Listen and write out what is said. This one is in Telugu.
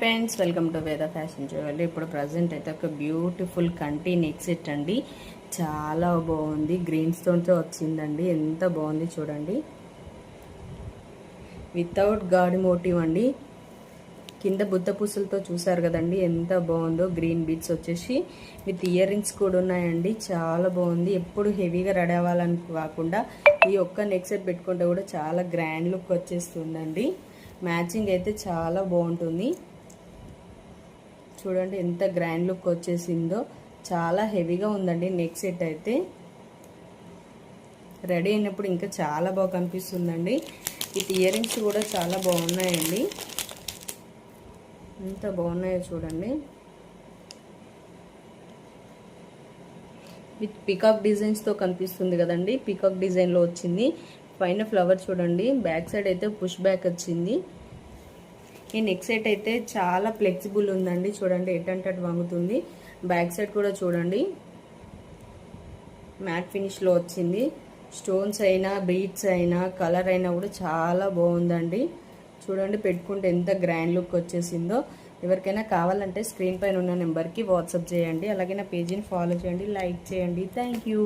ఫ్రెండ్స్, వెల్కమ్ టు వేద ఫ్యాషన్ జ్యువెలరీ. ఇప్పుడు ప్రజెంట్ అయితే ఒక బ్యూటిఫుల్ కంటి నెక్ సెట్ అండి. చాలా బాగుంది. గ్రీన్ స్టోన్తో వచ్చిందండి. ఎంత బాగుంది చూడండి. వితౌట్ గాడి మోటివ్ అండి. కింద బుద్ధ పూసలతో చూసారు కదండి, ఎంత బాగుందో. గ్రీన్ బీడ్స్ వచ్చేసి విత్ ఇయర్ రింగ్స్ కూడా ఉన్నాయండి. చాలా బాగుంది. ఎప్పుడు హెవీగా రెడీ అవ్వాలని కాకుండా ఈ ఒక్క నెక్ సెట్ పెట్టుకుంటే కూడా చాలా గ్రాండ్ లుక్ వచ్చేస్తుందండి. మ్యాచింగ్ అయితే చాలా బాగుంటుంది. చూడండి ఎంత గ్రాండ్ లుక్ వచ్చేసిందో. చాలా హెవీగా ఉందండి నెక్ సెట్ అయితే. రెడీ అయినప్పుడు ఇంకా చాలా బాగా కనిపిస్తుందండి. విత్ ఇయర్ రింగ్స్ కూడా చాలా బాగున్నాయండి. ఎంత బాగున్నాయో చూడండి. విత్ పికాక్ డిజైన్స్తో కనిపిస్తుంది కదండి. పికాక్ డిజైన్లో వచ్చింది. పైన ఫ్లవర్ చూడండి. బ్యాక్ సైడ్ అయితే పుష్ బ్యాక్ వచ్చింది. ఈ నెక్ సెట్ అయితే చాలా ఫ్లెక్సిబుల్ ఉందండి. చూడండి ఎటంటే అటు వంగుతుంది. బ్యాక్ సైడ్ కూడా చూడండి మ్యాట్ ఫినిష్లో వచ్చింది. స్టోన్స్ అయినా బీడ్స్ అయినా కలర్ అయినా కూడా చాలా బాగుందండి. చూడండి పెట్టుకుంటే ఎంత గ్రాండ్ లుక్ వచ్చేసిందో. ఎవరికైనా కావాలంటే స్క్రీన్ పైన ఉన్న నెంబర్కి వాట్సాప్ చేయండి. అలాగే నా పేజీని ఫాలో చేయండి, లైక్ చేయండి. Thank you.